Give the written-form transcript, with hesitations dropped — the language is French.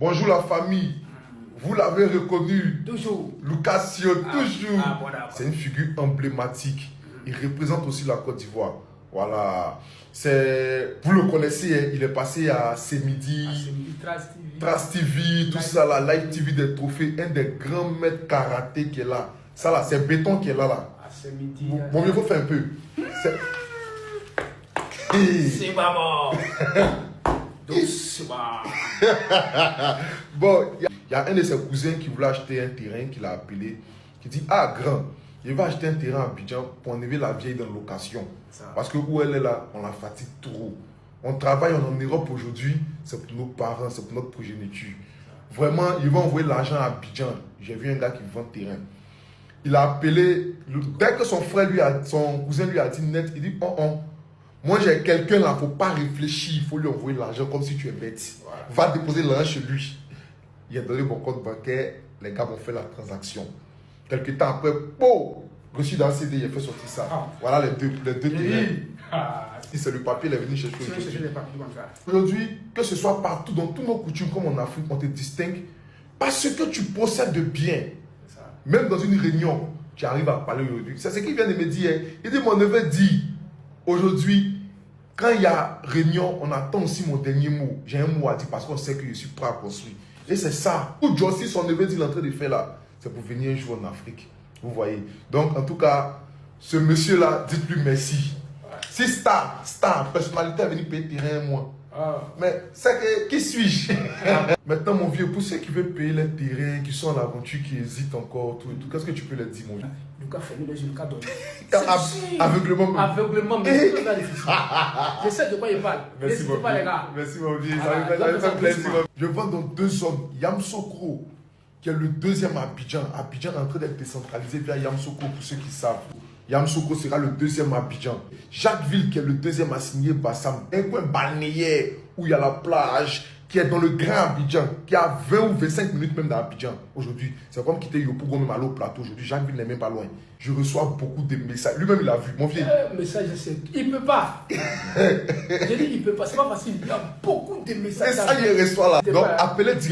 Bonjour la famille. Vous l'avez reconnu. Toujours. Lucasio, toujours. Voilà. C'est une figure emblématique. Il représente aussi la Côte d'Ivoire. Voilà. Vous le connaissez, hein? Il est passé à C-Midi, Trace TV, tout ça là, Live TV des trophées, un des grands maîtres karaté qui est là. Ça là, c'est Béton qui est là. Bon, il faut faire un peu. C'est maman. Bon, il y a un de ses cousins qui voulait acheter un terrain, qu'il a appelé, qui dit, ah grand, il va acheter un terrain à Abidjan pour enlever la vieille dans location. Parce que où elle est là, on la fatigue trop. On travaille en Europe aujourd'hui, c'est pour nos parents, c'est pour notre progéniture. Vraiment, il va envoyer l'argent à Abidjan. J'ai vu un gars qui vend terrain. Il a appelé, dès que son cousin lui a dit net, il dit, oh, moi j'ai quelqu'un là, il ne faut pas réfléchir, il faut lui envoyer l'argent comme si tu es bête. Voilà. Va déposer l'argent chez lui. Il a donné mon compte bancaire, les gars vont faire la transaction. Quelques temps après, reçu dans le CD, il a fait sortir ça. Voilà les deux Si c'est le papier, il est venu chercher les papiers. Aujourd'hui, que ce soit partout, dans tous nos coutumes comme en Afrique, on te distingue parce que tu possèdes de biens. Même dans une réunion, tu arrives à parler aujourd'hui. C'est ce qu'il vient de me dire. Il dit, mon neveu dit, aujourd'hui, quand il y a réunion, on attend aussi mon dernier mot. J'ai un mot à dire parce qu'on sait que je suis prêt à construire. Et c'est ça. Pour Jossi, son neveu dit, il est en train de faire là. C'est pour venir un jour en Afrique. Vous voyez. Donc, en tout cas, ce monsieur-là, dites-lui merci. Si star, personnalité est venu payer terrain, moi. Mais c'est que, qui suis-je? Maintenant, mon vieux, pour ceux qui veulent payer les terrains, qui sont à l'aventure, qui hésitent encore, tout, qu'est-ce que tu peux leur dire, mon vieux? Lucas fait Lucas donne. Aveuglement. Aveuglement, mais c'est pas difficile. Je sais de quoi il parle. Merci, mon vieux. Merci, mon vieux. Ça fait plaisir. Je vends dans 2 zones. Yamsokro, qui est le deuxième à Abidjan. Abidjan est en train d'être décentralisé via Yamsokro, pour ceux qui savent. Yamsokro sera le deuxième à Abidjan. Jacquesville, qui est le deuxième à signer Bassam. Un coin balnéaire où il y a la plage, qui est dans le grand Abidjan, qui a 20 ou 25 minutes même d'Abidjan aujourd'hui. C'est comme quitter Yopougon même aller au plateau aujourd'hui. Jacquesville n'est même pas loin. Je reçois beaucoup de messages. Lui-même, il a vu. Mon vieux. Message, il ne peut pas. Je dis, il ne peut pas. C'est pas facile. Il y a beaucoup de messages. C'est ça, il reçoit là. Donc, appelez directement.